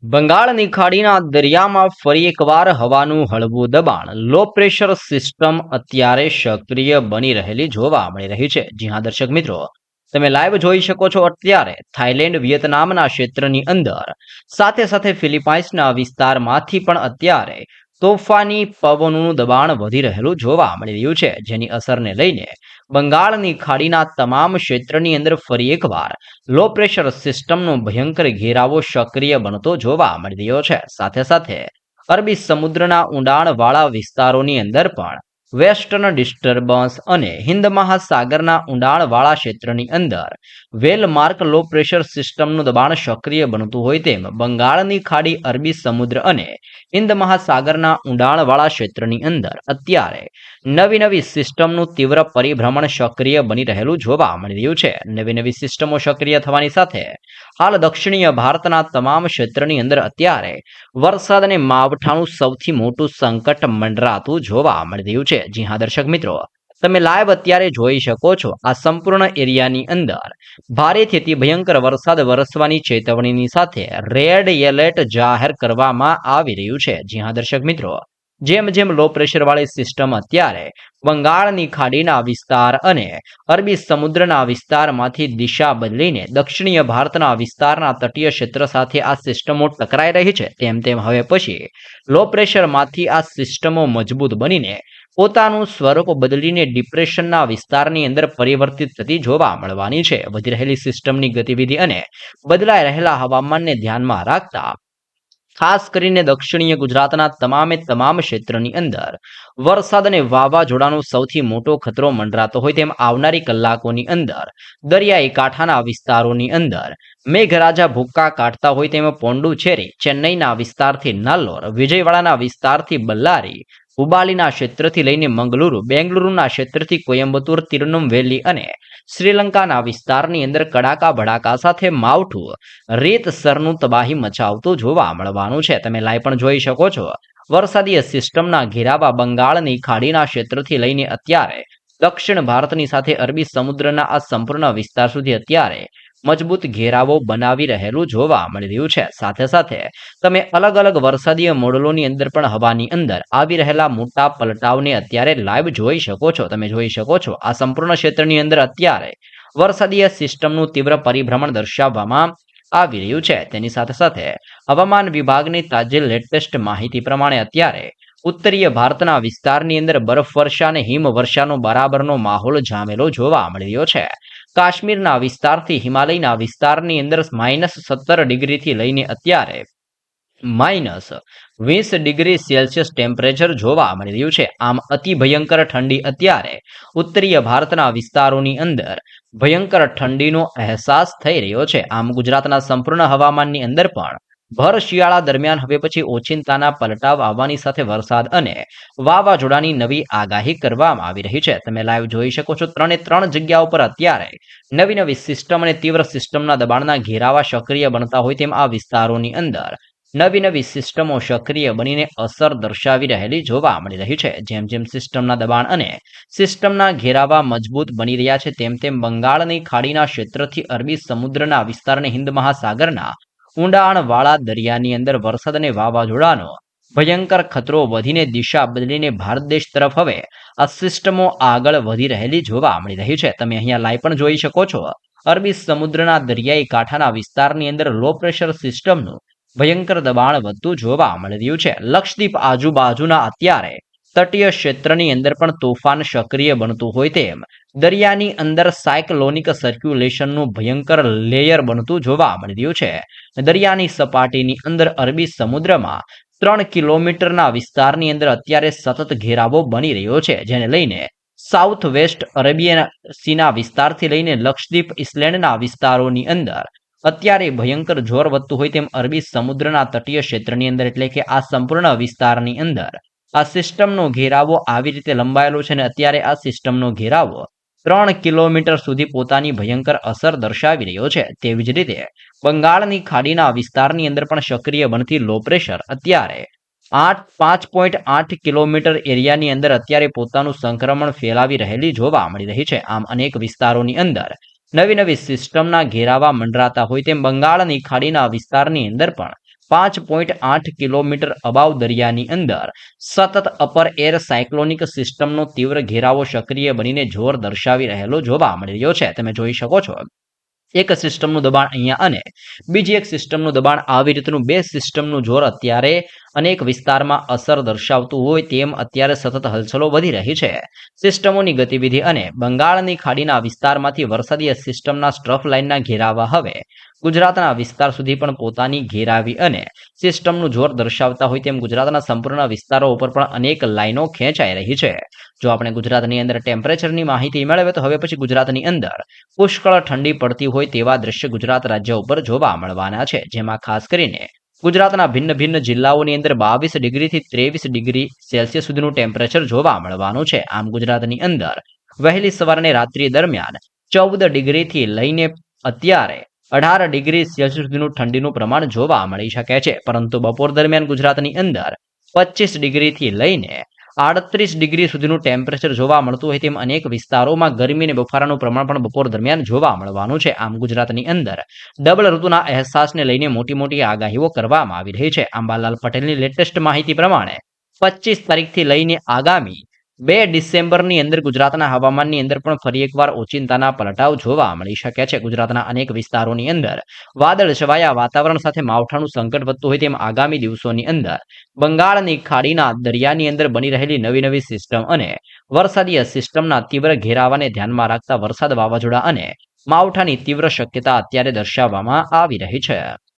બંગાળની ખાડીના દરિયામાં ફરી એકવાર હવાનું હળવું દબાણ લો પ્રેશર સિસ્ટમ અત્યારે સક્રિય બની રહેલી જોવા મળી રહી છે. જી હા દર્શક મિત્રો, તમે લાઈવ જોઈ શકો છો. અત્યારે થાઈલેન્ડ વિયેતનામના ક્ષેત્રની અંદર સાથે સાથે ફિલિપાઇન્સના વિસ્તારમાંથી પણ અત્યારે તોફાની પવનનું દબાણ વધી રહેલું જોવા મળી રહ્યું છે, જેની અસરને લઈને બંગાળની ખાડીના તમામ ક્ષેત્રની અંદર ફરી એકવાર લો પ્રેશર સિસ્ટમનો ભયંકર ઘેરાવો સક્રિય બનતો જોવા મળી રહ્યો છે. સાથે સાથે અરબી સમુદ્રના ઊંડાણવાળા વિસ્તારોની અંદર પણ વેસ્ટર્ન ડિસ્ટર્બન્સ અને હિન્દ મહાસાગરના ઊંડાણવાળા ક્ષેત્રની અંદર વેલમાર્ક લો પ્રેશર સિસ્ટમનું દબાણ સક્રિય બનતું હોય તેમ બંગાળની ખાડી, અરબી સમુદ્ર અને હિન્દ મહાસાગરના ઊંડાણવાળા ક્ષેત્રની અંદર અત્યારે નવી સિસ્ટમનું તીવ્ર પરિભ્રમણ સક્રિય બની રહેલું જોવા મળી રહ્યું છે. નવી સિસ્ટમો સક્રિય થવાની સાથે હાલ દક્ષિણીય ભારતના તમામ ક્ષેત્રની અંદર અત્યારે વરસાદ અને માવઠાનું સૌથી મોટું સંકટ મંડરાતું જોવા મળી રહ્યું છે. જી હા દર્શક મિત્રો, તમે લાઈવ અત્યારે જોઈ શકો છો. આ સંપૂર્ણ એરિયાની અંદર ભારેથી અતિ ભયંકર વરસાદ વરસવાની ચેતવણીની સાથે રેડ એલર્ટ જાહેર કરવામાં આવી રહ્યું છે. જી હા દર્શક મિત્રો, જેમ જેમ લો પ્રેશર વાળી સિસ્ટમ અત્યારે બંગાળની ખાડીના વિસ્તાર અને અરબી સમુદ્રના વિસ્તારમાંથી દિશા બદલીને દક્ષિણીય ભારતના વિસ્તારના તટીય ક્ષેત્ર સાથે આ સિસ્ટમો ટકરાઈ રહી છે, તેમ તેમ હવે પછી લો પ્રેશરમાંથી આ સિસ્ટમો મજબૂત બનીને પોતાનું સ્વરૂપ બદલીને ડિપ્રેશનના વિસ્તારની અંદર પરિવર્તિત થતી જોવા મળવાની છે. વધી રહેલી સિસ્ટમની ગતિવિધિ અને બદલાઈ રહેલા હવામાનને ધ્યાનમાં રાખતા ખાસ કરીને દક્ષિણીય ગુજરાતના તમામ ક્ષેત્રની અંદર વરસાદ અને વાવાઝોડાનો સૌથી મોટો ખતરો મંડરાતો હોય તેમ આવનારી કલાકોની અંદર દરિયાઈ કાંઠાના વિસ્તારોની અંદર મેઘરાજા ભૂક્કા કાઢતા હોય તેમ પોંડુચેરી, ચેન્નઈના વિસ્તારથી નાલ્લોર, વિજયવાડાના વિસ્તારથી બલ્લારી, હુબાલીના ક્ષેત્રથી લઈને મંગલુરુ, બેંગલુરુના ક્ષેત્રથી કોયમ્બતુર, તિરુનમવેલી અને શ્રીલંકાના વિસ્તારની અંદર કડાકા ભડાકા સાથે માવઠું રીતસરનું તબાહી મચાવતું જોવા મળવાનું છે. તમે લાઈવ પણ જોઈ શકો છો. વરસાદીય સિસ્ટમના ઘેરાવા બંગાળની ખાડીના ક્ષેત્રથી લઈને અત્યારે દક્ષિણ ભારતની સાથે અરબી સમુદ્રના આ સંપૂર્ણ વિસ્તાર સુધી અત્યારે મજબૂત ઘેરાવો બનાવી રહેલું જોવા મળી રહ્યું છે. સાથે સાથે તમે અલગ અલગ વરસાદીય મોડલોની અંદર પણ હવાની અંદર આવી રહેલા મોટા પલટાવને અત્યારે લાઈવ જોઈ શકો છો. તમે જોઈ શકો છો આ સંપૂર્ણ ક્ષેત્રની અંદર અત્યારે વરસાદીય સિસ્ટમનું તીવ્ર પરિભ્રમણ દર્શાવવામાં આવી રહ્યું છે. તેની સાથે સાથે હવામાન વિભાગની તાજી લેટેસ્ટ માહિતી પ્રમાણે અત્યારે ઉત્તરીય ભારતના વિસ્તારની અંદર બરફવર્ષા અને હિમવર્ષાનો બરાબરનો માહોલ જામેલો જોવા મળી રહ્યો છે. કાશ્મીરના વિસ્તારથી હિમાલયના વિસ્તારની અંદર -17 ડિગ્રીથી લઈને અત્યારે -20 ડિગ્રી સેલ્સિયસ ટેમ્પરેચર જોવા મળી રહ્યું છે. આમ અતિ ભયંકર ઠંડી અત્યારે ઉત્તરીય ભારતના વિસ્તારોની અંદર ભયંકર ઠંડીનો અહેસાસ થઈ રહ્યો છે. આમ ગુજરાતના સંપૂર્ણ હવામાનની અંદર પણ ભર શિયાળા દરમિયાન હવે પછી ઓચિંતાના પલટાવ આવવાની સાથે વરસાદ અને વાવાઝોડાની નવી આગાહી કરવામાં આવી રહી છે. તમે લાઈવ જોઈ શકો છો. 3 જગ્યાઓ પર અત્યારે નવી સિસ્ટમ અને તીવ્ર સિસ્ટમના દબાણના ઘેરાવા સક્રિય બનતા હોય તેમ આ વિસ્તારોની અંદર નવી સિસ્ટમો સક્રિય બનીને અસર દર્શાવી રહેલી જોવા મળી રહી છે. જેમ જેમ સિસ્ટમના દબાણ અને સિસ્ટમના ઘેરાવા મજબૂત બની રહ્યા છે, તેમ તેમ બંગાળની ખાડીના ક્ષેત્રથી અરબી સમુદ્રના વિસ્તારને હિન્દ મહાસાગરના ઊંડાણવાળા દરિયાની અંદર વરસાદ અને વાવાઝોડાનો ભયંકર ખતરો વધીને દિશા બદલીને ભારત દેશ તરફ હવે આ સિસ્ટમો આગળ વધી રહેલી જોવા મળી રહી છે. તમે અહીંયા લાઈવ પણ જોઈ શકો છો. અરબી સમુદ્રના દરિયાઈ કાંઠાના વિસ્તારની અંદર લો પ્રેશર સિસ્ટમનું ભયંકર દબાણ વધતું જોવા મળી રહ્યું છે. લક્ષદ્વીપ આજુબાજુના અત્યારે તટીય ક્ષેત્રની અંદર પણ તોફાન સક્રિય બનતું હોય તેમ દરિયાની અંદર સાયક્લોનિક સર્ક્યુલેશનનું ભયંકર લેયર બનતું જોવા મળી રહ્યું છે. દરિયાની સપાટીની અંદર અરબી સમુદ્રમાં 3 કિલોમીટરના વિસ્તારની અંદર અત્યારે સતત ઘેરાવો બની રહ્યો છે, જેને લઈને સાઉથ વેસ્ટ અરેબિયન સીના વિસ્તારથી લઈને લક્ષદ્વીપ ઇસ્લેન્ડના વિસ્તારોની અંદર અત્યારે ભયંકર જોર વધતું હોય તેમ અરબી સમુદ્રના તટીય ક્ષેત્રની અંદર એટલે કે આ સંપૂર્ણ વિસ્તારની અંદર આ સિસ્ટમનો ઘેરાવો આવી રીતે લંબાયેલો છે અને અત્યારે આ સિસ્ટમનો ઘેરાવો 3 કિલોમીટર સુધી પોતાની ભયંકર અસર દર્શાવી રહ્યો છે. તેવી જ રીતે બંગાળની ખાડીના વિસ્તારની અંદર પણ સક્રિય બનતી લો પ્રેશર અત્યારે 5.8 કિલોમીટર એરિયાની અંદર અત્યારે પોતાનું સંક્રમણ ફેલાવી રહેલી જોવા મળી રહી છે. આમ અનેક વિસ્તારોની અંદર નવી સિસ્ટમના ઘેરાવા મંડરાતા હોય તેમ બંગાળની ખાડીના વિસ્તારની અંદર પણ 5.8 કિલોમીટર અબાવ દરિયાની અંદર સતત અપર એર સાયક્લોનિક સિસ્ટમનો તીવ્ર ઘેરાવો સક્રિય બનીને જોર દર્શાવી રહેલો જોવા મળી રહ્યો છે. તમે જોઈ શકો છો એક સિસ્ટમનું દબાણ અહીંયા અને બીજી એક સિસ્ટમનું દબાણ આવી રીતનું બે સિસ્ટમનું જોર અત્યારે અનેક વિસ્તારમાં અસર દર્શાવતું હોય તેમ અત્યારે સતત હલચલો વધી રહી છે. સિસ્ટમોની ગતિવિધિ અને બંગાળની ખાડીના વિસ્તારમાંથી વરસાદી સિસ્ટમના સ્ટ્રફ લાઇનના ઘેરાવા હવે ગુજરાતના વિસ્તાર સુધી પણ પોતાની ઘેરાવી અને સિસ્ટમનું જોર દર્શાવતા હોય તેમ ગુજરાતના સંપૂર્ણ વિસ્તારો ઉપર પણ અનેક લાઈનો ખેંચાઈ રહી છે. જો આપણે ગુજરાતની અંદર ટેમ્પરેચરની માહિતી મેળવે તો હવે પછી ગુજરાતની અંદર પુષ્કળ ઠંડી પડતી હોય તેવા દ્રશ્ય ગુજરાત રાજ્ય ઉપર જોવા મળવાના છે, જેમાં ખાસ કરીને ગુજરાતના ભિન્ન ભિન્ન જિલ્લાઓની અંદર 22 ડિગ્રીથી 23 ડિગ્રી સેલ્સિયસ સુધીનું ટેમ્પરેચર જોવા મળવાનું છે. આમ ગુજરાતની અંદર વહેલી સવારને રાત્રિ દરમિયાન 14 ડિગ્રીથી લઈને અત્યારે 18 ડિગ્રી સેલ્સિયસ સુધીનું ઠંડીનું પ્રમાણ જોવા મળી શકે છે. પરંતુ બપોર દરમિયાન ગુજરાતની અંદર 25 ડિગ્રીથી લઈને 38 ડિગ્રી સુધીનું ટેમ્પરેચર જોવા મળતું હોય તેમ અનેક વિસ્તારોમાં ગરમી અને બફારાનું પ્રમાણ પણ બપોર દરમિયાન જોવા મળવાનું છે. આમ ગુજરાતની અંદર ડબલ ઋતુના અહેસાસને લઈને મોટી મોટી આગાહીઓ કરવામાં આવી રહી છે. અંબાલાલ પટેલની લેટેસ્ટ માહિતી પ્રમાણે 25 તારીખથી લઈને આગામી 2 ડિસેમ્બરની અંદર ગુજરાતના હવામાનની અંદર પણ ફરી એકવાર ઓચિંતાના પલટાવ જોવા મળી શકે છે. ગુજરાતના અનેક વિસ્તારોની અંદર વાદળ છવાયા વાતાવરણ સાથે માવઠાનું સંકટ વધતું હોય તેમ આગામી દિવસોની અંદર બંગાળની ખાડીના દરિયાની અંદર બની રહેલી નવી નવી સિસ્ટમ અને વરસાદી સિસ્ટમના તીવ્ર ઘેરાવાને ધ્યાનમાં રાખતા વરસાદ, વાવાઝોડા અને માવઠાની તીવ્ર શક્યતા અત્યારે દર્શાવવામાં આવી રહી છે.